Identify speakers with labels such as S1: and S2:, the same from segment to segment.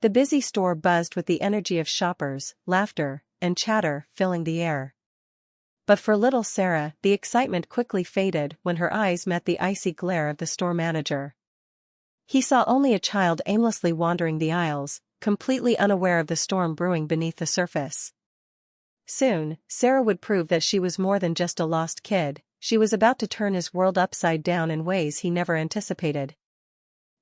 S1: The busy store buzzed with the energy of shoppers, laughter, and chatter filling the air. But for little Sarah, the excitement quickly faded when her eyes met the icy glare of the store manager. He saw only a child aimlessly wandering the aisles, completely unaware of the storm brewing beneath the surface. Soon, Sarah would prove that she was more than just a lost kid. She was about to turn his world upside down in ways he never anticipated.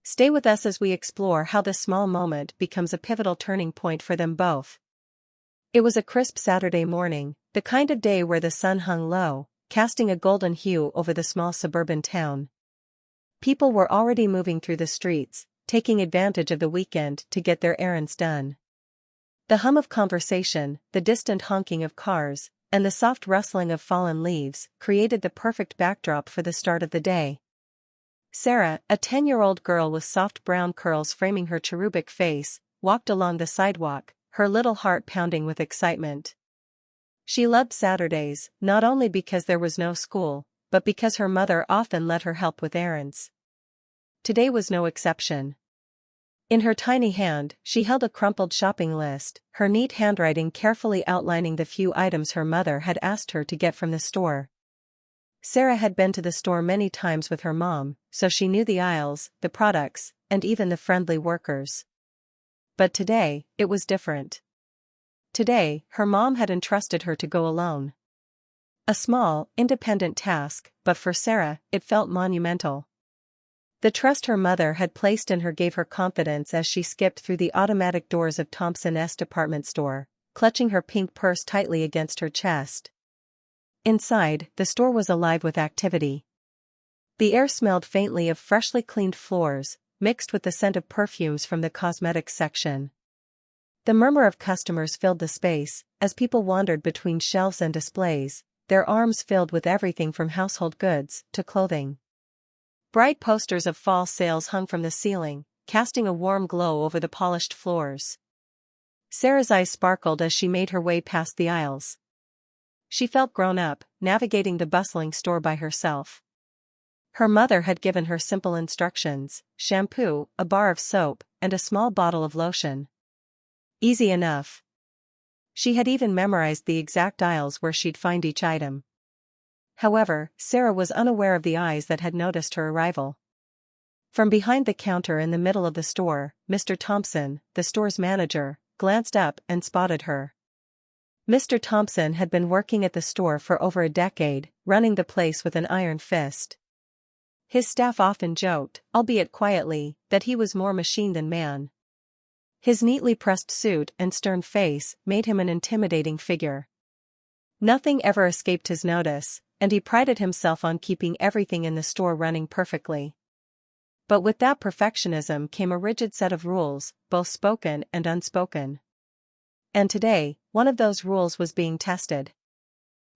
S1: Stay with us as we explore how this small moment becomes a pivotal turning point for them both. It was a crisp Saturday morning, the kind of day where the sun hung low, casting a golden hue over the small suburban town. People were already moving through the streets, taking advantage of the weekend to get their errands done. The hum of conversation, the distant honking of cars, and the soft rustling of fallen leaves created the perfect backdrop for the start of the day. Sarah, a 10-year-old girl with soft brown curls framing her cherubic face, walked along the sidewalk, her little heart pounding with excitement. She loved Saturdays, not only because there was no school, but because her mother often let her help with errands. Today was no exception. In her tiny hand, she held a crumpled shopping list, her neat handwriting carefully outlining the few items her mother had asked her to get from the store. Sarah had been to the store many times with her mom, so she knew the aisles, the products, and even the friendly workers. But today, it was different. Today, her mom had entrusted her to go alone. A small, independent task, but for Sarah, it felt monumental. The trust her mother had placed in her gave her confidence as she skipped through the automatic doors of Thompson's department store, clutching her pink purse tightly against her chest. Inside, the store was alive with activity. The air smelled faintly of freshly cleaned floors, mixed with the scent of perfumes from the cosmetics section. The murmur of customers filled the space, as people wandered between shelves and displays, their arms filled with everything from household goods to clothing. Bright posters of fall sales hung from the ceiling, casting a warm glow over the polished floors. Sarah's eyes sparkled as she made her way past the aisles. She felt grown up, navigating the bustling store by herself. Her mother had given her simple instructions: shampoo, a bar of soap, and a small bottle of lotion. Easy enough. She had even memorized the exact aisles where she'd find each item. However, Sarah was unaware of the eyes that had noticed her arrival. From behind the counter in the middle of the store, Mr. Thompson, the store's manager, glanced up and spotted her. Mr. Thompson had been working at the store for over a decade, running the place with an iron fist. His staff often joked, albeit quietly, that he was more machine than man. His neatly pressed suit and stern face made him an intimidating figure. Nothing ever escaped his notice, and he prided himself on keeping everything in the store running perfectly. But with that perfectionism came a rigid set of rules, both spoken and unspoken. And today, one of those rules was being tested.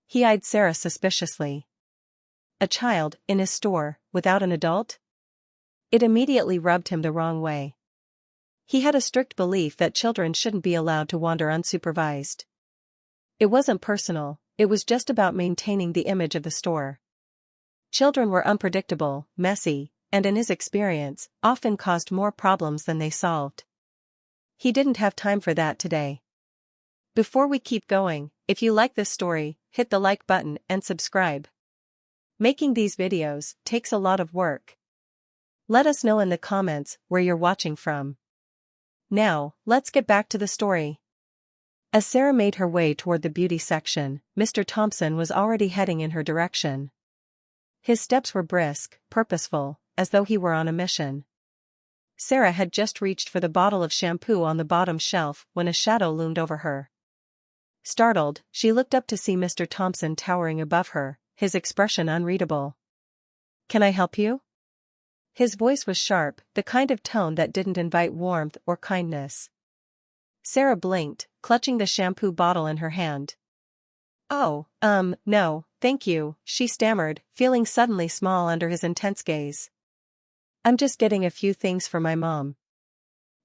S1: He eyed Sarah suspiciously. A child, in his store, without an adult? It immediately rubbed him the wrong way. He had a strict belief that children shouldn't be allowed to wander unsupervised. It wasn't personal, it was just about maintaining the image of the store. Children were unpredictable, messy, and in his experience, often caused more problems than they solved. He didn't have time for that today. Before we keep going, if you like this story, hit the like button and subscribe. Making these videos takes a lot of work. Let us know in the comments where you're watching from. Now, let's get back to the story. As Sarah made her way toward the beauty section, Mr. Thompson was already heading in her direction. His steps were brisk, purposeful, as though he were on a mission. Sarah had just reached for the bottle of shampoo on the bottom shelf when a shadow loomed over her. Startled, she looked up to see Mr. Thompson towering above her, his expression unreadable. "Can I help you?" His voice was sharp, the kind of tone that didn't invite warmth or kindness. Sarah blinked, clutching the shampoo bottle in her hand. "Oh, no, thank you," she stammered, feeling suddenly small under his intense gaze. "I'm just getting a few things for my mom."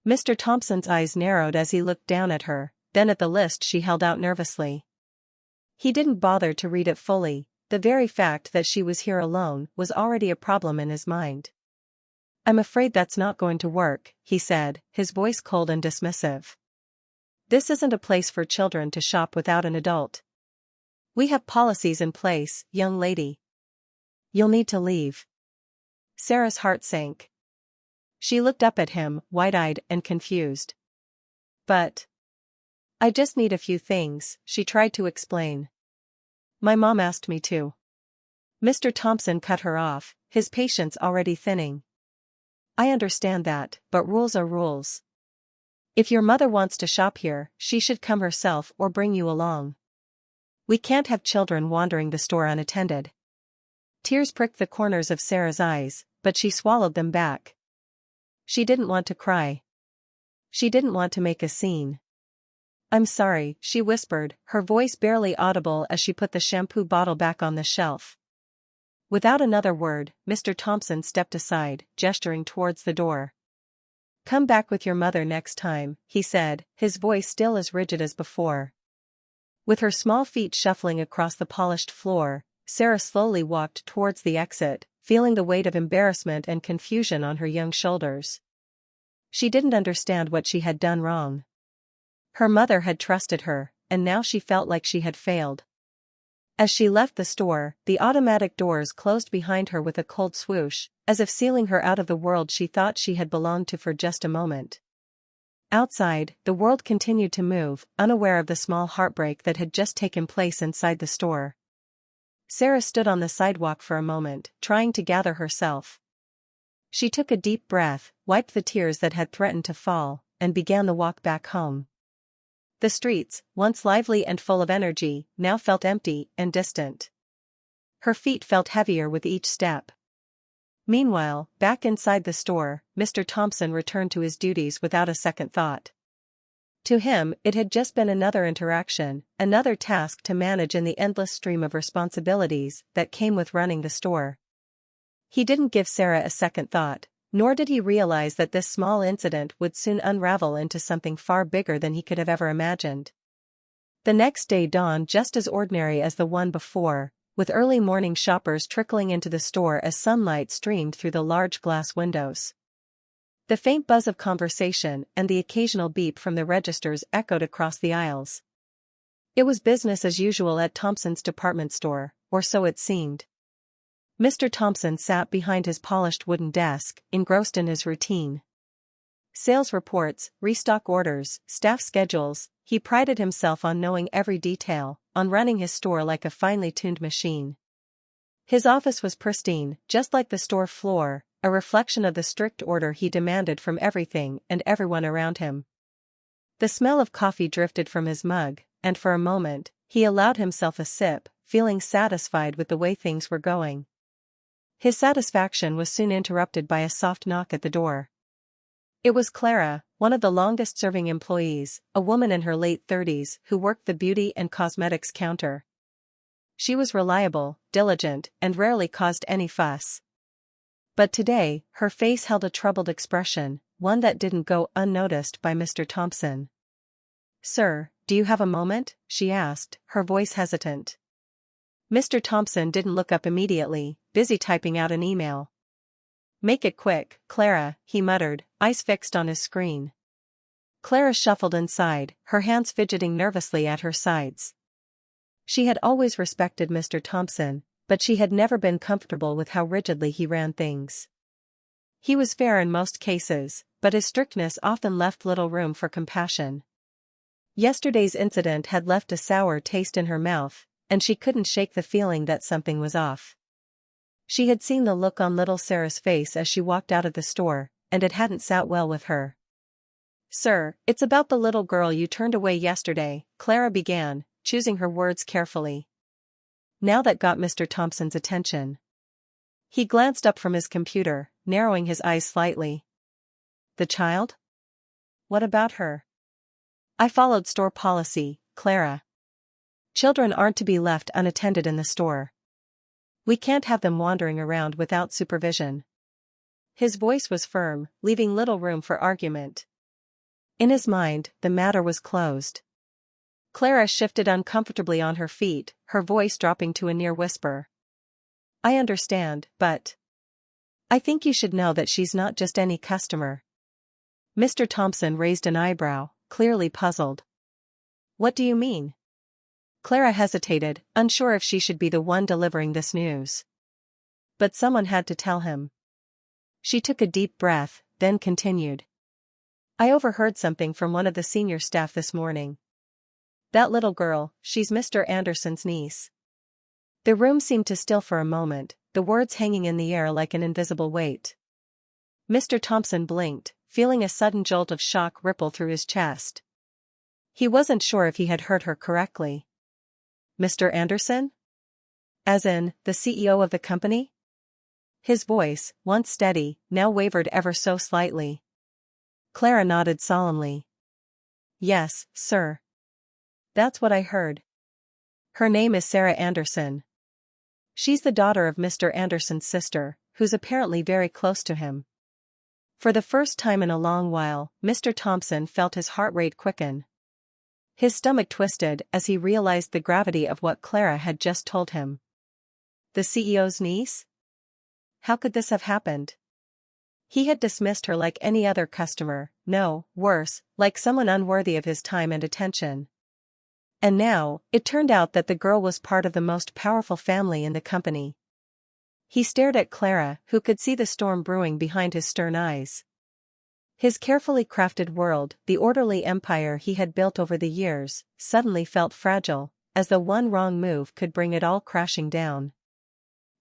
S1: Mr. Thompson's eyes narrowed as he looked down at her, then at the list she held out nervously. He didn't bother to read it fully, the very fact that she was here alone was already a problem in his mind. I'm afraid that's not going to work, he said, his voice cold and dismissive. This isn't a place for children to shop without an adult. We have policies in place, young lady. You'll need to leave. Sarah's heart sank. She looked up at him, wide-eyed and confused. But I just need a few things, she tried to explain. My mom asked me to. Mr. Thompson cut her off, his patience already thinning. I understand that, but rules are rules. If your mother wants to shop here, she should come herself or bring you along. We can't have children wandering the store unattended. Tears pricked the corners of Sarah's eyes, but she swallowed them back. She didn't want to cry. She didn't want to make a scene. I'm sorry, she whispered, her voice barely audible as she put the shampoo bottle back on the shelf. Without another word, Mr. Thompson stepped aside, gesturing towards the door. Come back with your mother next time, he said, his voice still as rigid as before. With her small feet shuffling across the polished floor, Sarah slowly walked towards the exit, feeling the weight of embarrassment and confusion on her young shoulders. She didn't understand what she had done wrong. Her mother had trusted her, and now she felt like she had failed. As she left the store, the automatic doors closed behind her with a cold swoosh, as if sealing her out of the world she thought she had belonged to for just a moment. Outside, the world continued to move, unaware of the small heartbreak that had just taken place inside the store. Sarah stood on the sidewalk for a moment, trying to gather herself. She took a deep breath, wiped the tears that had threatened to fall, and began the walk back home. The streets, once lively and full of energy, now felt empty and distant. Her feet felt heavier with each step. Meanwhile, back inside the store, Mr. Thompson returned to his duties without a second thought. To him, it had just been another interaction, another task to manage in the endless stream of responsibilities that came with running the store. He didn't give Sarah a second thought, nor did he realize that this small incident would soon unravel into something far bigger than he could have ever imagined. The next day dawned just as ordinary as the one before, with early morning shoppers trickling into the store as sunlight streamed through the large glass windows. The faint buzz of conversation and the occasional beep from the registers echoed across the aisles. It was business as usual at Thompson's department store, or so it seemed. Mr. Thompson sat behind his polished wooden desk, engrossed in his routine. Sales reports, restock orders, staff schedules, he prided himself on knowing every detail, on running his store like a finely tuned machine. His office was pristine, just like the store floor, a reflection of the strict order he demanded from everything and everyone around him. The smell of coffee drifted from his mug, and for a moment, he allowed himself a sip, feeling satisfied with the way things were going. His satisfaction was soon interrupted by a soft knock at the door. It was Clara, one of the longest-serving employees, a woman in her late 30s who worked the beauty and cosmetics counter. She was reliable, diligent, and rarely caused any fuss. But today, her face held a troubled expression, one that didn't go unnoticed by Mr. Thompson. "Sir, do you have a moment?" she asked, her voice hesitant. Mr. Thompson didn't look up immediately, busy typing out an email. "Make it quick, Clara," he muttered, eyes fixed on his screen. Clara shuffled inside, her hands fidgeting nervously at her sides. She had always respected Mr. Thompson, but she had never been comfortable with how rigidly he ran things. He was fair in most cases, but his strictness often left little room for compassion. Yesterday's incident had left a sour taste in her mouth, and she couldn't shake the feeling that something was off. She had seen the look on little Sarah's face as she walked out of the store, and it hadn't sat well with her. "Sir, it's about the little girl you turned away yesterday," Clara began, choosing her words carefully. Now that got Mr. Thompson's attention. He glanced up from his computer, narrowing his eyes slightly. "The child? What about her?" "I followed store policy, Clara. Children aren't to be left unattended in the store. We can't have them wandering around without supervision." His voice was firm, leaving little room for argument. In his mind, the matter was closed. Clara shifted uncomfortably on her feet, her voice dropping to a near whisper. "I understand, but..." I think you should know that she's not just any customer. Mr. Thompson raised an eyebrow, clearly puzzled. What do you mean? Clara hesitated, unsure if she should be the one delivering this news. But someone had to tell him. She took a deep breath, then continued. I overheard something from one of the senior staff this morning. That little girl, she's Mr. Anderson's niece. The room seemed to still for a moment, the words hanging in the air like an invisible weight. Mr. Thompson blinked, feeling a sudden jolt of shock ripple through his chest. He wasn't sure if he had heard her correctly. Mr. Anderson? As in, the CEO of the company? His voice, once steady, now wavered ever so slightly. Clara nodded solemnly. Yes, sir. That's what I heard. Her name is Sarah Anderson. She's the daughter of Mr. Anderson's sister, who's apparently very close to him. For the first time in a long while, Mr. Thompson felt his heart rate quicken. His stomach twisted as he realized the gravity of what Clara had just told him. The CEO's niece? How could this have happened? He had dismissed her like any other customer, no, worse, like someone unworthy of his time and attention. And now, it turned out that the girl was part of the most powerful family in the company. He stared at Clara, who could see the storm brewing behind his stern eyes. His carefully crafted world, the orderly empire he had built over the years, suddenly felt fragile, as though one wrong move could bring it all crashing down.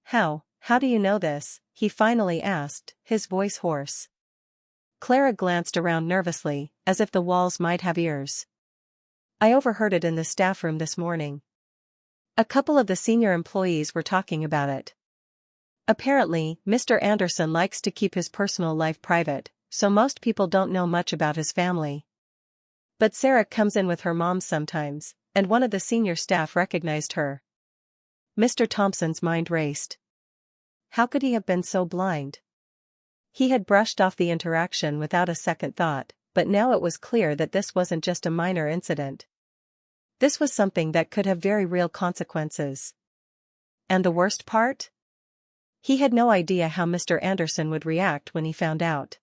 S1: How do you know this? He finally asked, his voice hoarse. Clara glanced around nervously, as if the walls might have ears. I overheard it in the staff room this morning. A couple of the senior employees were talking about it. Apparently, Mr. Anderson likes to keep his personal life private, so most people don't know much about his family. But Sarah comes in with her mom sometimes, and one of the senior staff recognized her. Mr. Thompson's mind raced. How could he have been so blind? He had brushed off the interaction without a second thought, but now it was clear that this wasn't just a minor incident. This was something that could have very real consequences. And the worst part? He had no idea how Mr. Anderson would react when he found out.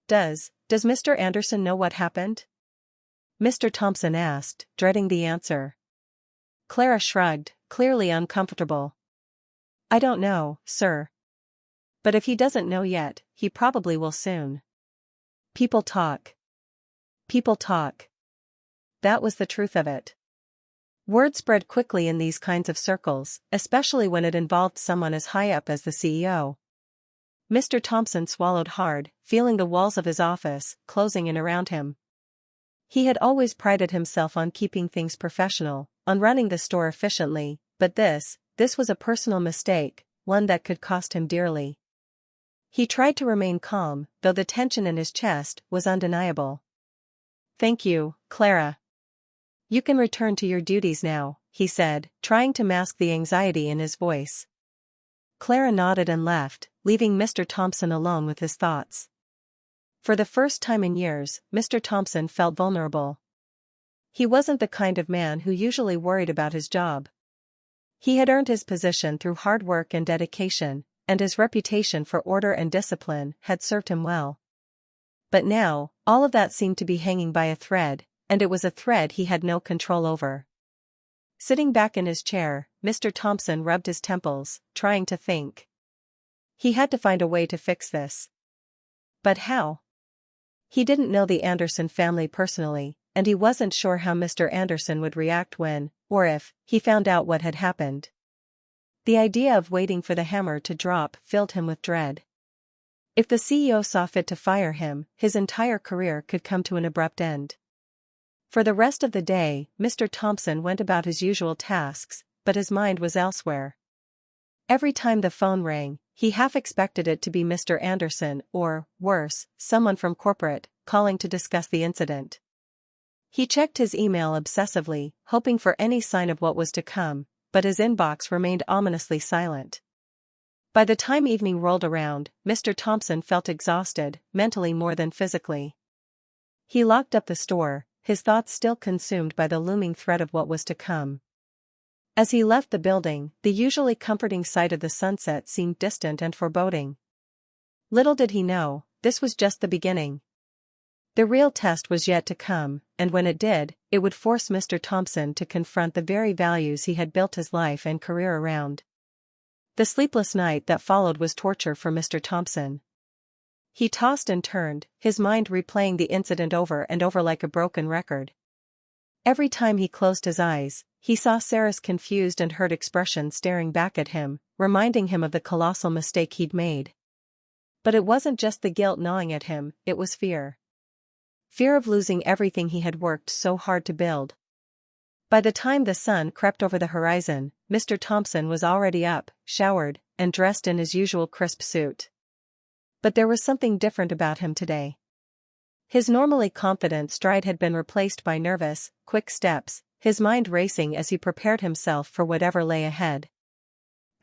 S1: Does Mr. Anderson know what happened? Mr. Thompson asked, dreading the answer. Clara shrugged, clearly uncomfortable. I don't know, sir. But if he doesn't know yet, he probably will soon. People talk. People talk. That was the truth of it. Word spread quickly in these kinds of circles, especially when it involved someone as high up as the CEO. Mr. Thompson swallowed hard, feeling the walls of his office closing in around him. He had always prided himself on keeping things professional, on running the store efficiently, but this was a personal mistake, one that could cost him dearly. He tried to remain calm, though the tension in his chest was undeniable. Thank you, Clara. You can return to your duties now, he said, trying to mask the anxiety in his voice. Clara nodded and left, leaving Mr. Thompson alone with his thoughts. For the first time in years, Mr. Thompson felt vulnerable. He wasn't the kind of man who usually worried about his job. He had earned his position through hard work and dedication, and his reputation for order and discipline had served him well. But now, all of that seemed to be hanging by a thread, and it was a thread he had no control over. Sitting back in his chair, Mr. Thompson rubbed his temples, trying to think. He had to find a way to fix this. But how? He didn't know the Anderson family personally, and he wasn't sure how Mr. Anderson would react when, or if, he found out what had happened. The idea of waiting for the hammer to drop filled him with dread. If the CEO saw fit to fire him, his entire career could come to an abrupt end. For the rest of the day, Mr. Thompson went about his usual tasks, but his mind was elsewhere. Every time the phone rang, he half expected it to be Mr. Anderson or, worse, someone from corporate, calling to discuss the incident. He checked his email obsessively, hoping for any sign of what was to come, but his inbox remained ominously silent. By the time evening rolled around, Mr. Thompson felt exhausted, mentally more than physically. He locked up the store, his thoughts still consumed by the looming threat of what was to come. As he left the building, the usually comforting sight of the sunset seemed distant and foreboding. Little did he know, this was just the beginning. The real test was yet to come, and when it did, it would force Mr. Thompson to confront the very values he had built his life and career around. The sleepless night that followed was torture for Mr. Thompson. He tossed and turned, his mind replaying the incident over and over like a broken record. Every time he closed his eyes, he saw Sarah's confused and hurt expression staring back at him, reminding him of the colossal mistake he'd made. But it wasn't just the guilt gnawing at him, it was fear. Fear of losing everything he had worked so hard to build. By the time the sun crept over the horizon, Mr. Thompson was already up, showered, and dressed in his usual crisp suit. But there was something different about him today. His normally confident stride had been replaced by nervous, quick steps, his mind racing as he prepared himself for whatever lay ahead.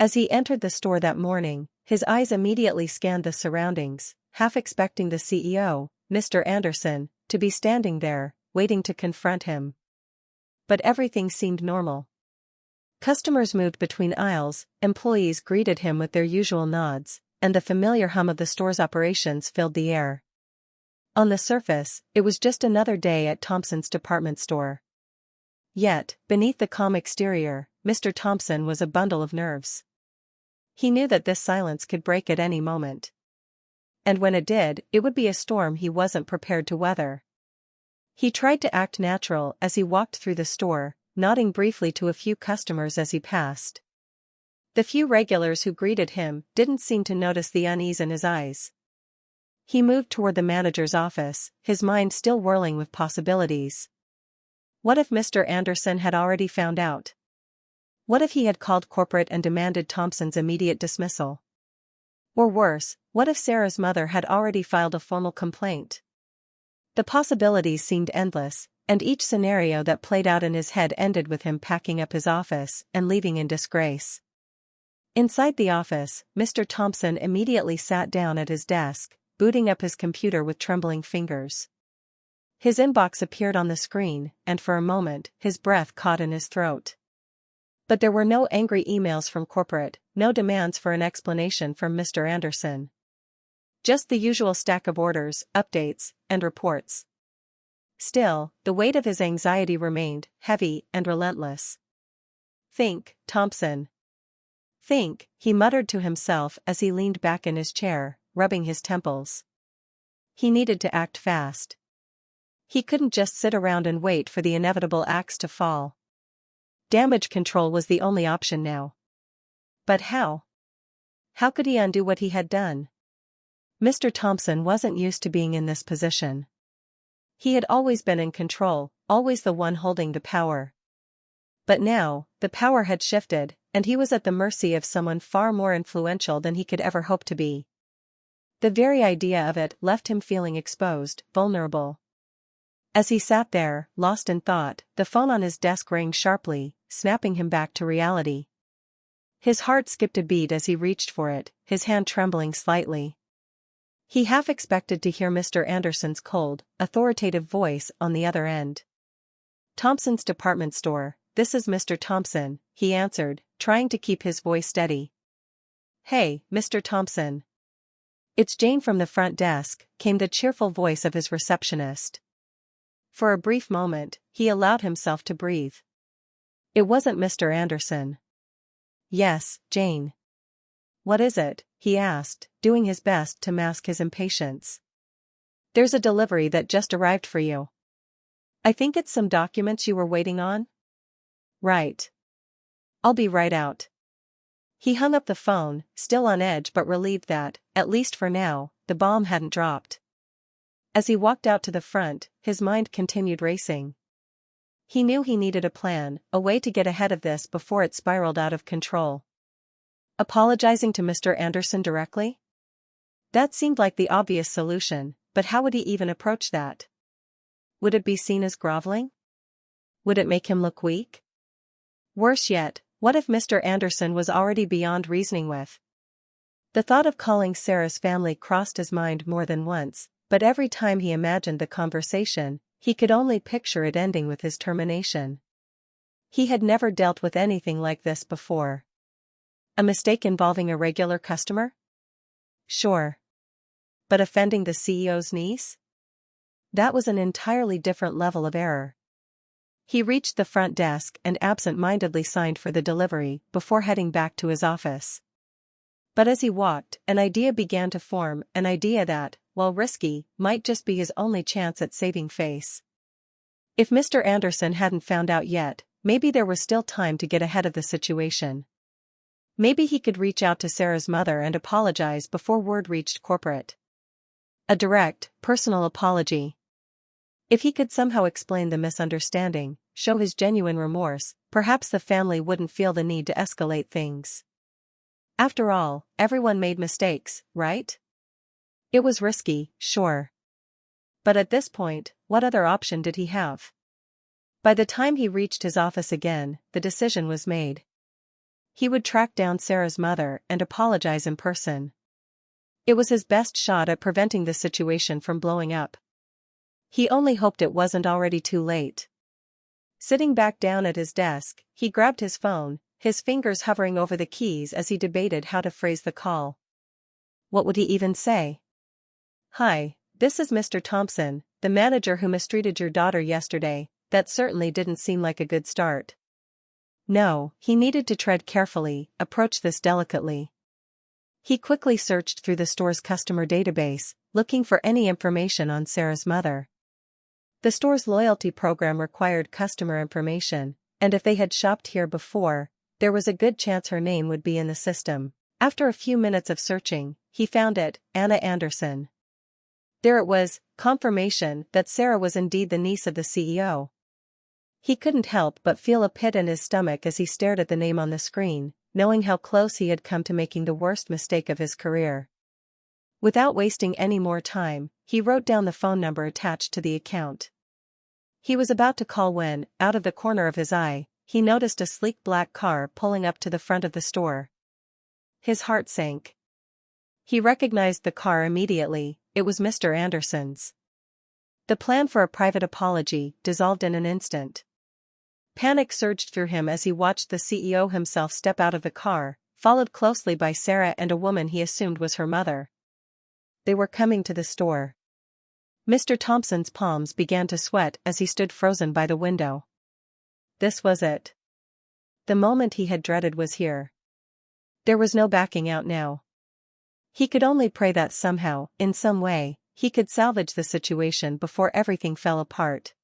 S1: As he entered the store that morning, his eyes immediately scanned the surroundings, half expecting the CEO, Mr. Anderson, to be standing there, waiting to confront him. But everything seemed normal. Customers moved between aisles, employees greeted him with their usual nods, and the familiar hum of the store's operations filled the air. On the surface, it was just another day at Thompson's department store. Yet, beneath the calm exterior, Mr. Thompson was a bundle of nerves. He knew that this silence could break at any moment. And when it did, it would be a storm he wasn't prepared to weather. He tried to act natural as he walked through the store, nodding briefly to a few customers as he passed. The few regulars who greeted him didn't seem to notice the unease in his eyes. He moved toward the manager's office, his mind still whirling with possibilities. What if Mr. Anderson had already found out? What if he had called corporate and demanded Thompson's immediate dismissal? Or worse, what if Sarah's mother had already filed a formal complaint? The possibilities seemed endless, and each scenario that played out in his head ended with him packing up his office and leaving in disgrace. Inside the office, Mr. Thompson immediately sat down at his desk, booting up his computer with trembling fingers. His inbox appeared on the screen, and for a moment, his breath caught in his throat. But there were no angry emails from corporate, no demands for an explanation from Mr. Anderson. Just the usual stack of orders, updates, and reports. Still, the weight of his anxiety remained, heavy and relentless. "Think, Thompson. Think," he muttered to himself as he leaned back in his chair, rubbing his temples. He needed to act fast. He couldn't just sit around and wait for the inevitable axe to fall. Damage control was the only option now. But how? How could he undo what he had done? Mr. Thompson wasn't used to being in this position. He had always been in control, always the one holding the power. But now, the power had shifted, and he was at the mercy of someone far more influential than he could ever hope to be. The very idea of it left him feeling exposed, vulnerable. As he sat there, lost in thought, the phone on his desk rang sharply, snapping him back to reality. His heart skipped a beat as he reached for it, his hand trembling slightly. He half expected to hear Mr. Anderson's cold, authoritative voice on the other end. "Thompson's department store, this is Mr. Thompson," he answered, trying to keep his voice steady. "Hey, Mr. Thompson. It's Jane from the front desk," came the cheerful voice of his receptionist. For a brief moment, he allowed himself to breathe. It wasn't Mr. Anderson. "Yes, Jane." "What is it?" he asked, doing his best to mask his impatience. "There's a delivery that just arrived for you. I think it's some documents you were waiting on." "Right. I'll be right out." He hung up the phone, still on edge but relieved that, at least for now, the bomb hadn't dropped. As he walked out to the front, his mind continued racing. He knew he needed a plan, a way to get ahead of this before it spiraled out of control. Apologizing to Mr. Anderson directly? That seemed like the obvious solution, but how would he even approach that? Would it be seen as groveling? Would it make him look weak? Worse yet, what if Mr. Anderson was already beyond reasoning with? The thought of calling Sarah's family crossed his mind more than once, but every time he imagined the conversation, he could only picture it ending with his termination. He had never dealt with anything like this before. A mistake involving a regular customer? Sure. but offending the CEO's niece? That was an entirely different level of error. He reached the front desk and absent-mindedly signed for the delivery before heading back to his office. But as he walked, an idea began to form, an idea that, while risky, might just be his only chance at saving face. If Mr. Anderson hadn't found out yet, maybe there was still time to get ahead of the situation. Maybe he could reach out to Sarah's mother and apologize before word reached corporate. A direct, personal apology. If he could somehow explain the misunderstanding, show his genuine remorse, perhaps the family wouldn't feel the need to escalate things. After all, everyone made mistakes, right? It was risky, sure. But at this point, what other option did he have? By the time he reached his office again, the decision was made. He would track down Sarah's mother and apologize in person. It was his best shot at preventing the situation from blowing up. He only hoped it wasn't already too late. Sitting back down at his desk, he grabbed his phone, his fingers hovering over the keys as he debated how to phrase the call. What would he even say? "Hi, this is Mr. Thompson, the manager who mistreated your daughter yesterday." That certainly didn't seem like a good start. No, he needed to tread carefully, approach this delicately. He quickly searched through the store's customer database, looking for any information on Sarah's mother. The store's loyalty program required customer information, and if they had shopped here before, there was a good chance her name would be in the system. After a few minutes of searching, he found it, Anna Anderson. There it was, confirmation that Sarah was indeed the niece of the CEO. He couldn't help but feel a pit in his stomach as he stared at the name on the screen, knowing how close he had come to making the worst mistake of his career. Without wasting any more time, he wrote down the phone number attached to the account. He was about to call when, out of the corner of his eye, he noticed a sleek black car pulling up to the front of the store. His heart sank. He recognized the car immediately, it was Mr. Anderson's. The plan for a private apology dissolved in an instant. Panic surged through him as he watched the CEO himself step out of the car, followed closely by Sarah and a woman he assumed was her mother. They were coming to the store. Mr. Thompson's palms began to sweat as he stood frozen by the window. This was it. The moment he had dreaded was here. There was no backing out now. He could only pray that somehow, in some way, he could salvage the situation before everything fell apart.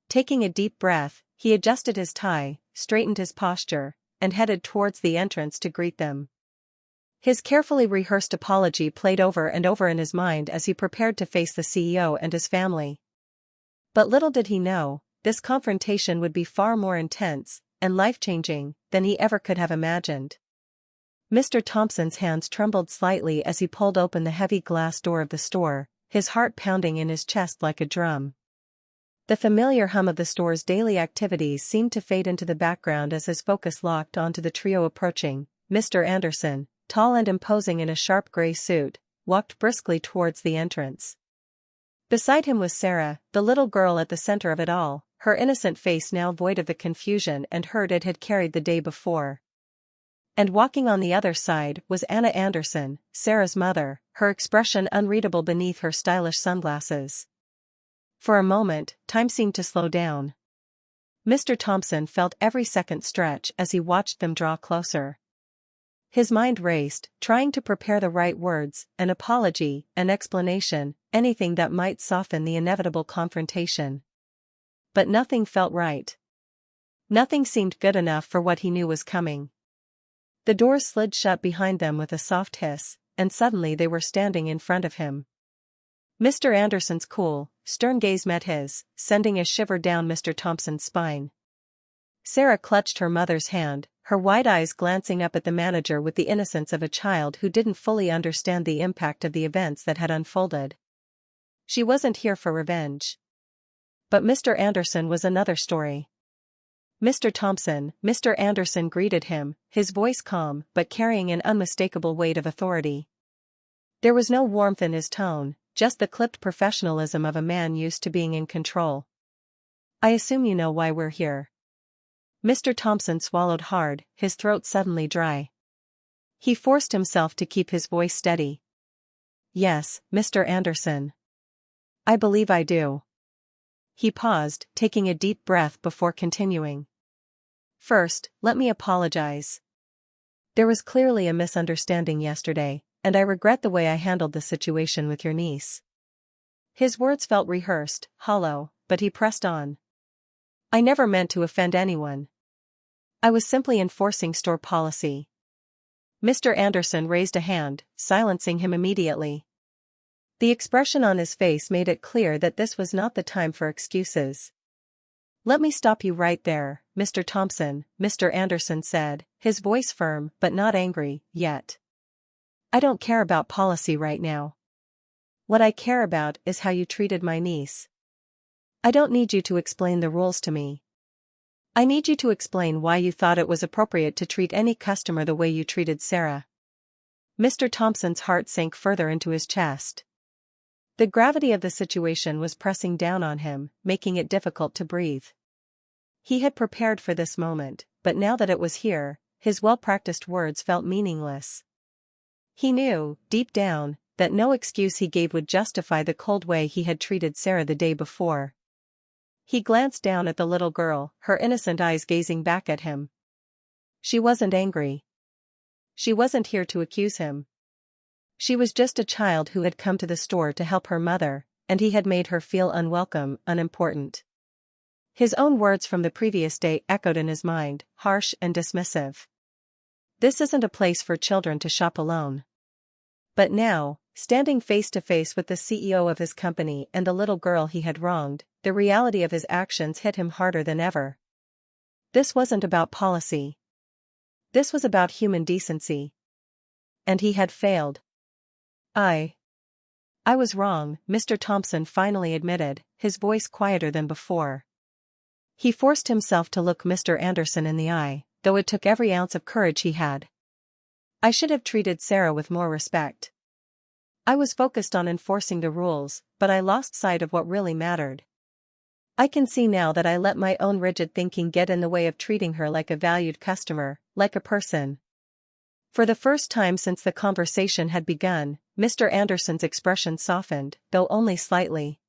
S1: Taking a deep breath, he adjusted his tie, straightened his posture, and headed towards the entrance to greet them. His carefully rehearsed apology played over and over in his mind as he prepared to face the CEO and his family. But little did he know, this confrontation would be far more intense and life-changing than he ever could have imagined. Mr. Thompson's hands trembled slightly as he pulled open the heavy glass door of the store, his heart pounding in his chest like a drum. The familiar hum of the store's daily activities seemed to fade into the background as his focus locked onto the trio approaching. Mr. Anderson, tall and imposing in a sharp gray suit, walked briskly towards the entrance. Beside him was Sarah, the little girl at the center of it all, her innocent face now void of the confusion and hurt it had carried the day before. And walking on the other side was Anna Anderson, Sarah's mother, her expression unreadable beneath her stylish sunglasses. For a moment, time seemed to slow down. Mr. Thompson felt every second stretch as he watched them draw closer. His mind raced, trying to prepare the right words, an apology, an explanation, anything that might soften the inevitable confrontation. But nothing felt right. Nothing seemed good enough for what he knew was coming. The doors slid shut behind them with a soft hiss, and suddenly they were standing in front of him. Mr. Anderson's cool, stern gaze met his, sending a shiver down Mr. Thompson's spine. Sarah clutched her mother's hand, her wide eyes glancing up at the manager with the innocence of a child who didn't fully understand the impact of the events that had unfolded. She wasn't here for revenge. But Mr. Anderson was another story. Mr. Anderson greeted him, his voice calm but carrying an unmistakable weight of authority. There was no warmth in his tone, just the clipped professionalism of a man used to being in control. "I assume you know why we're here." Mr. Thompson swallowed hard, his throat suddenly dry. He forced himself to keep his voice steady. Yes, Mr. Anderson. I believe I do. He paused, taking a deep breath before continuing. First, let me apologize. There was clearly a misunderstanding yesterday, and I regret the way I handled the situation with your niece. His words felt rehearsed, hollow, but he pressed on. I never meant to offend anyone. I was simply enforcing store policy. Mr. Anderson raised a hand, silencing him immediately. The expression on his face made it clear that this was not the time for excuses. Let me stop you right there, Mr. Thompson, Mr. Anderson said, his voice firm but not angry, yet. I don't care about policy right now. What I care about is how you treated my niece. I don't need you to explain the rules to me. I need you to explain why you thought it was appropriate to treat any customer the way you treated Sarah. Mr. Thompson's heart sank further into his chest. The gravity of the situation was pressing down on him, making it difficult to breathe. He had prepared for this moment, but now that it was here, his well-practiced words felt meaningless. He knew, deep down, that no excuse he gave would justify the cold way he had treated Sarah the day before. He glanced down at the little girl, her innocent eyes gazing back at him. She wasn't angry. She wasn't here to accuse him. She was just a child who had come to the store to help her mother, and he had made her feel unwelcome, unimportant. His own words from the previous day echoed in his mind, harsh and dismissive. This isn't a place for children to shop alone. But now, standing face to face with the CEO of his company and the little girl he had wronged, the reality of his actions hit him harder than ever. This wasn't about policy. This was about human decency. And he had failed. I was wrong, Mr. Thompson finally admitted, his voice quieter than before. He forced himself to look Mr. Anderson in the eye, though it took every ounce of courage he had. I should have treated Sarah with more respect. I was focused on enforcing the rules, but I lost sight of what really mattered. I can see now that I let my own rigid thinking get in the way of treating her like a valued customer, like a person. For the first time since the conversation had begun, Mr. Anderson's expression softened, though only slightly.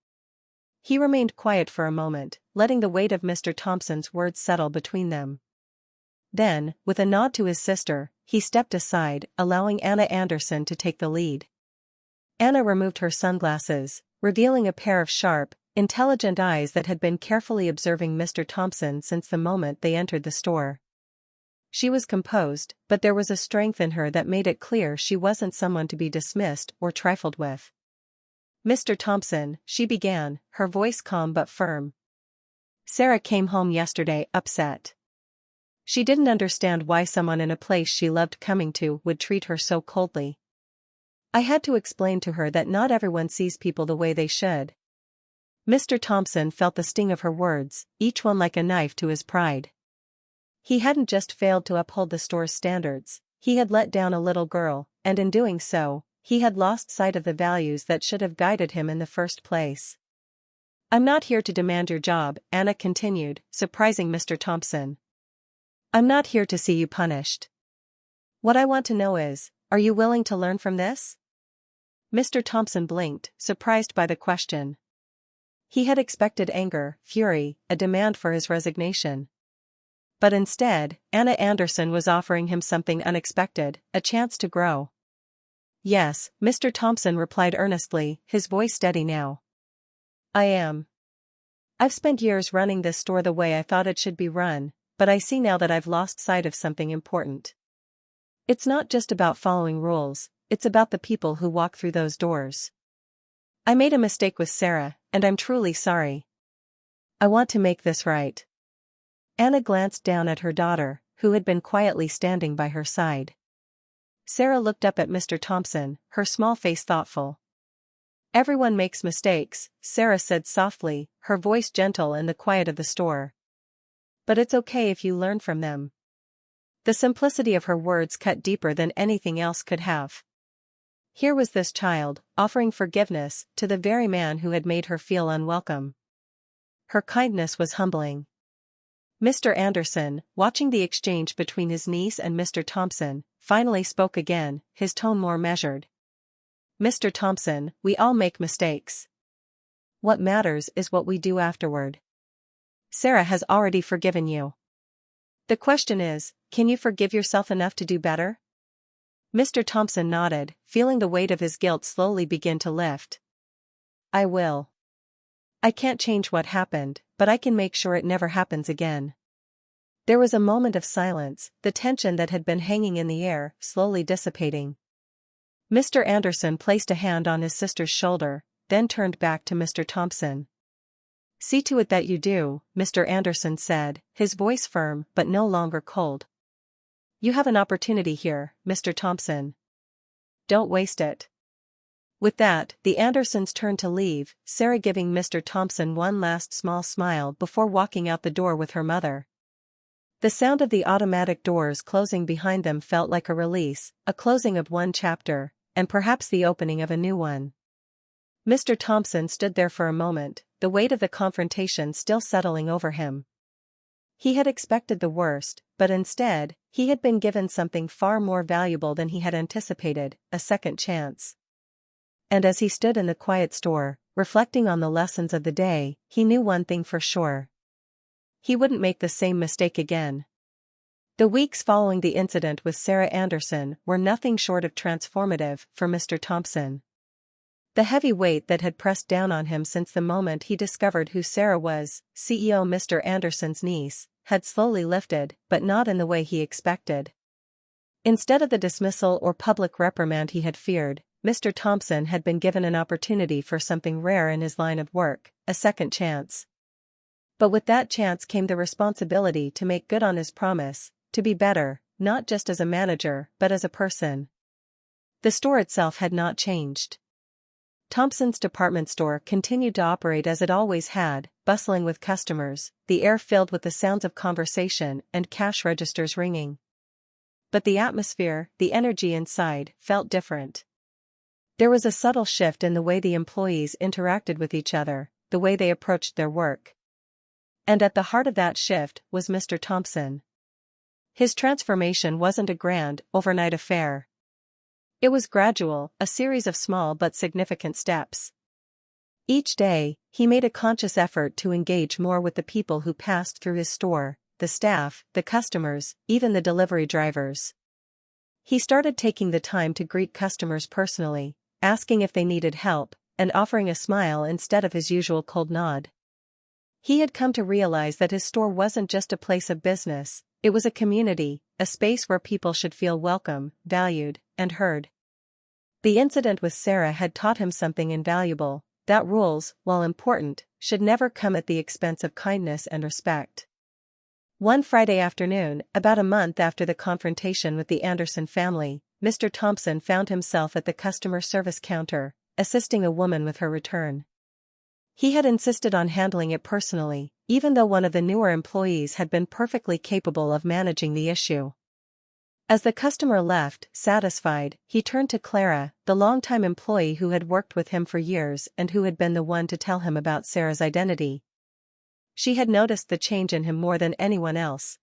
S1: He remained quiet for a moment, letting the weight of Mr. Thompson's words settle between them. Then, with a nod to his sister, he stepped aside, allowing Anna Anderson to take the lead. Anna removed her sunglasses, revealing a pair of sharp, intelligent eyes that had been carefully observing Mr. Thompson since the moment they entered the store. She was composed, but there was a strength in her that made it clear she wasn't someone to be dismissed or trifled with. Mr. Thompson, she began, her voice calm but firm. Sarah came home yesterday upset. She didn't understand why someone in a place she loved coming to would treat her so coldly. I had to explain to her that not everyone sees people the way they should. Mr. Thompson felt the sting of her words, each one like a knife to his pride. He hadn't just failed to uphold the store's standards, he had let down a little girl, and in doing so, he had lost sight of the values that should have guided him in the first place. I'm not here to demand your job, Anna continued, surprising Mr. Thompson. I'm not here to see you punished. What I want to know is, are you willing to learn from this? Mr. Thompson blinked, surprised by the question. He had expected anger, fury, a demand for his resignation. But instead, Anna Anderson was offering him something unexpected, a chance to grow. Yes, Mr. Thompson replied earnestly, his voice steady now. I am. I've spent years running this store the way I thought it should be run, but I see now that I've lost sight of something important. It's not just about following rules, it's about the people who walk through those doors. I made a mistake with Sarah, and I'm truly sorry. I want to make this right. Anna glanced down at her daughter, who had been quietly standing by her side. Sarah looked up at Mr. Thompson, her small face thoughtful. Everyone makes mistakes, Sarah said softly, her voice gentle in the quiet of the store. But it's okay if you learn from them. The simplicity of her words cut deeper than anything else could have. Here was this child, offering forgiveness to the very man who had made her feel unwelcome. Her kindness was humbling. Mr. Anderson, watching the exchange between his niece and Mr. Thompson, finally spoke again, his tone more measured. Mr. Thompson, we all make mistakes. What matters is what we do afterward. Sarah has already forgiven you. The question is, can you forgive yourself enough to do better? Mr. Thompson nodded, feeling the weight of his guilt slowly begin to lift. I will. I can't change what happened, but I can make sure it never happens again. There was a moment of silence, the tension that had been hanging in the air, slowly dissipating. Mr. Anderson placed a hand on his sister's shoulder, then turned back to Mr. Thompson. See to it that you do, Mr. Anderson said, his voice firm but no longer cold. You have an opportunity here, Mr. Thompson. Don't waste it. With that, the Andersons turned to leave, Sarah giving Mr. Thompson one last small smile before walking out the door with her mother. The sound of the automatic doors closing behind them felt like a release, a closing of one chapter, and perhaps the opening of a new one. Mr. Thompson stood there for a moment, the weight of the confrontation still settling over him. He had expected the worst, but instead, he had been given something far more valuable than he had anticipated, a second chance. And as he stood in the quiet store, reflecting on the lessons of the day, he knew one thing for sure. He wouldn't make the same mistake again. The weeks following the incident with Sarah Anderson were nothing short of transformative for Mr. Thompson. The heavy weight that had pressed down on him since the moment he discovered who Sarah was, CEO Mr. Anderson's niece, had slowly lifted, but not in the way he expected. Instead of the dismissal or public reprimand he had feared, Mr. Thompson had been given an opportunity for something rare in his line of work, a second chance. But with that chance came the responsibility to make good on his promise, to be better, not just as a manager, but as a person. The store itself had not changed. Thompson's department store continued to operate as it always had, bustling with customers, the air filled with the sounds of conversation and cash registers ringing. But the atmosphere, the energy inside, felt different. There was a subtle shift in the way the employees interacted with each other, the way they approached their work. And at the heart of that shift was Mr. Thompson. His transformation wasn't a grand, overnight affair. It was gradual, a series of small but significant steps. Each day, he made a conscious effort to engage more with the people who passed through his store, the staff, the customers, even the delivery drivers. He started taking the time to greet customers personally, asking if they needed help, and offering a smile instead of his usual cold nod. He had come to realize that his store wasn't just a place of business, it was a community, a space where people should feel welcome, valued, and heard. The incident with Sarah had taught him something invaluable, that rules, while important, should never come at the expense of kindness and respect. One Friday afternoon, about a month after the confrontation with the Anderson family, Mr. Thompson found himself at the customer service counter, assisting a woman with her return. He had insisted on handling it personally, even though one of the newer employees had been perfectly capable of managing the issue. As the customer left, satisfied, he turned to Clara, the longtime employee who had worked with him for years and who had been the one to tell him about Sarah's identity. She had noticed the change in him more than anyone else.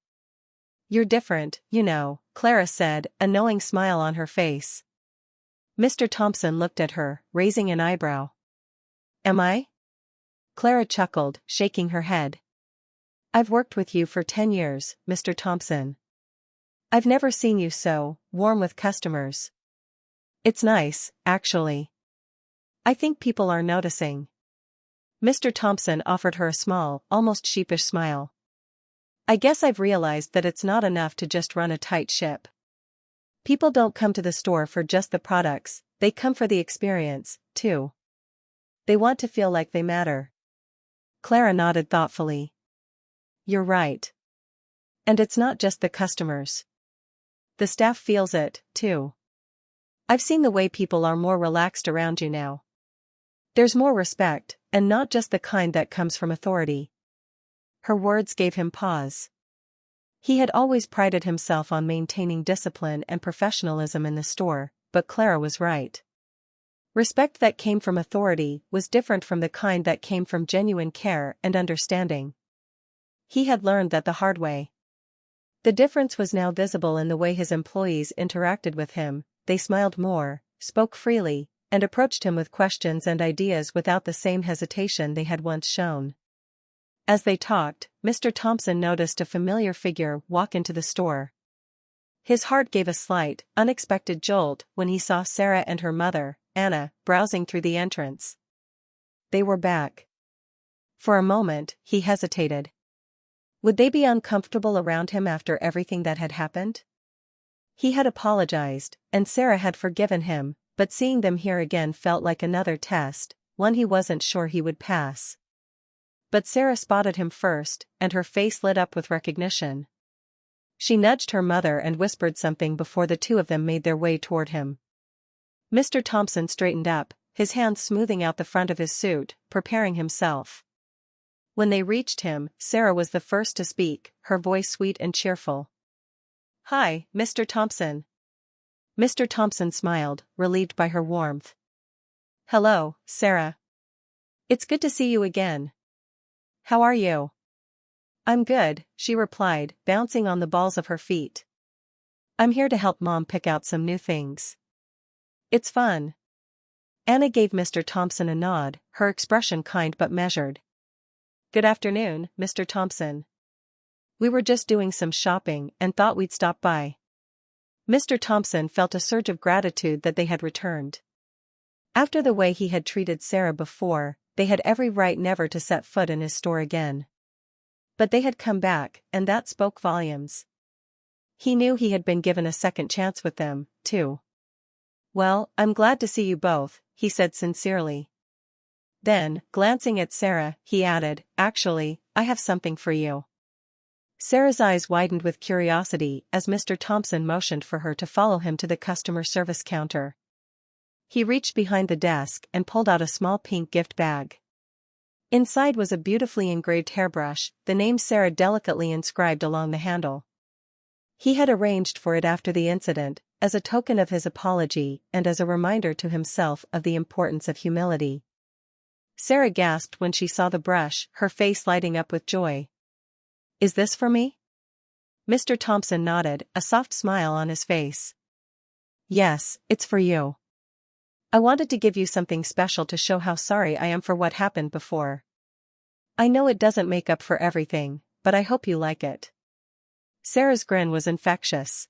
S1: "You're different, you know," Clara said, a knowing smile on her face. Mr. Thompson looked at her, raising an eyebrow. "Am I?" Clara chuckled, shaking her head. "I've worked with you for 10 years, Mr. Thompson. I've never seen you so warm with customers. It's nice, actually. I think people are noticing." Mr. Thompson offered her a small, almost sheepish smile. "I guess I've realized that it's not enough to just run a tight ship. People don't come to the store for just the products, they come for the experience, too. They want to feel like they matter." Clara nodded thoughtfully. "You're right. And it's not just the customers. The staff feels it, too. I've seen the way people are more relaxed around you now. There's more respect, and not just the kind that comes from authority." Her words gave him pause. He had always prided himself on maintaining discipline and professionalism in the store, but Clara was right. Respect that came from authority was different from the kind that came from genuine care and understanding. He had learned that the hard way. The difference was now visible in the way his employees interacted with him, they smiled more, spoke freely, and approached him with questions and ideas without the same hesitation they had once shown. As they talked, Mr. Thompson noticed a familiar figure walk into the store. His heart gave a slight, unexpected jolt when he saw Sarah and her mother, Anna, browsing through the entrance. They were back. For a moment, he hesitated. Would they be uncomfortable around him after everything that had happened? He had apologized, and Sarah had forgiven him, but seeing them here again felt like another test, one he wasn't sure he would pass. But Sarah spotted him first, and her face lit up with recognition. She nudged her mother and whispered something before the two of them made their way toward him. Mr. Thompson straightened up, his hands smoothing out the front of his suit, preparing himself. When they reached him, Sarah was the first to speak, her voice sweet and cheerful. "Hi, Mr. Thompson." Mr. Thompson smiled, relieved by her warmth. "Hello, Sarah. It's good to see you again. How are you?" "I'm good," she replied, bouncing on the balls of her feet. "I'm here to help Mom pick out some new things. It's fun." Anna gave Mr. Thompson a nod, her expression kind but measured. "Good afternoon, Mr. Thompson. We were just doing some shopping and thought we'd stop by." Mr. Thompson felt a surge of gratitude that they had returned. After the way he had treated Sarah before, they had every right never to set foot in his store again. But they had come back, and that spoke volumes. He knew he had been given a second chance with them, too. "Well, I'm glad to see you both," he said sincerely. Then, glancing at Sarah, he added, "Actually, I have something for you." Sarah's eyes widened with curiosity as Mr. Thompson motioned for her to follow him to the customer service counter. He reached behind the desk and pulled out a small pink gift bag. Inside was a beautifully engraved hairbrush, the name Sarah delicately inscribed along the handle. He had arranged for it after the incident, as a token of his apology and as a reminder to himself of the importance of humility. Sarah gasped when she saw the brush, her face lighting up with joy. "Is this for me?" Mr. Thompson nodded, a soft smile on his face. "Yes, it's for you. I wanted to give you something special to show how sorry I am for what happened before. I know it doesn't make up for everything, but I hope you like it." Sarah's grin was infectious.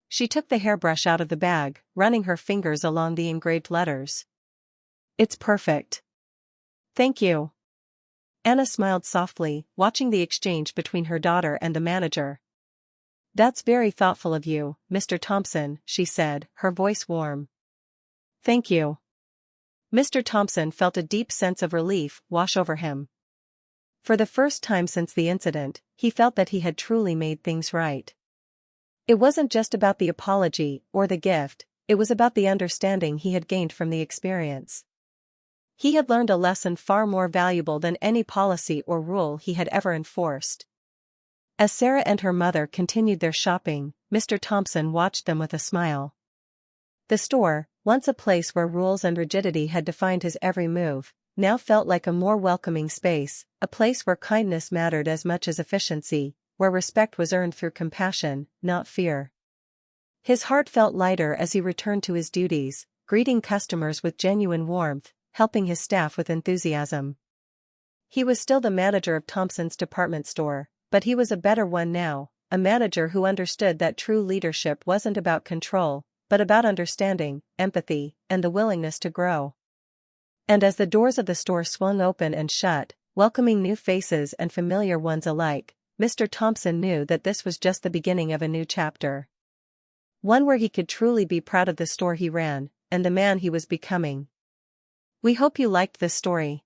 S1: She took the hairbrush out of the bag, running her fingers along the engraved letters. "It's perfect. Thank you." Anna smiled softly, watching the exchange between her daughter and the manager. "That's very thoughtful of you, Mr. Thompson," she said, her voice warm. "Thank you." Mr. Thompson felt a deep sense of relief wash over him. For the first time since the incident, he felt that he had truly made things right. It wasn't just about the apology or the gift, it was about the understanding he had gained from the experience. He had learned a lesson far more valuable than any policy or rule he had ever enforced. As Sarah and her mother continued their shopping, Mr. Thompson watched them with a smile. The store, once a place where rules and rigidity had defined his every move, now felt like a more welcoming space, a place where kindness mattered as much as efficiency, where respect was earned through compassion, not fear. His heart felt lighter as he returned to his duties, greeting customers with genuine warmth, helping his staff with enthusiasm. He was still the manager of Thompson's department store, but he was a better one now, a manager who understood that true leadership wasn't about control, but about understanding, empathy, and the willingness to grow. And as the doors of the store swung open and shut, welcoming new faces and familiar ones alike, Mr. Thompson knew that this was just the beginning of a new chapter. One where he could truly be proud of the store he ran, and the man he was becoming. We hope you liked this story.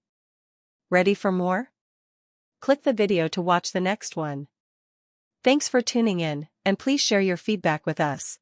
S1: Ready for more? Click the video to watch the next one. Thanks for tuning in, and please share your feedback with us.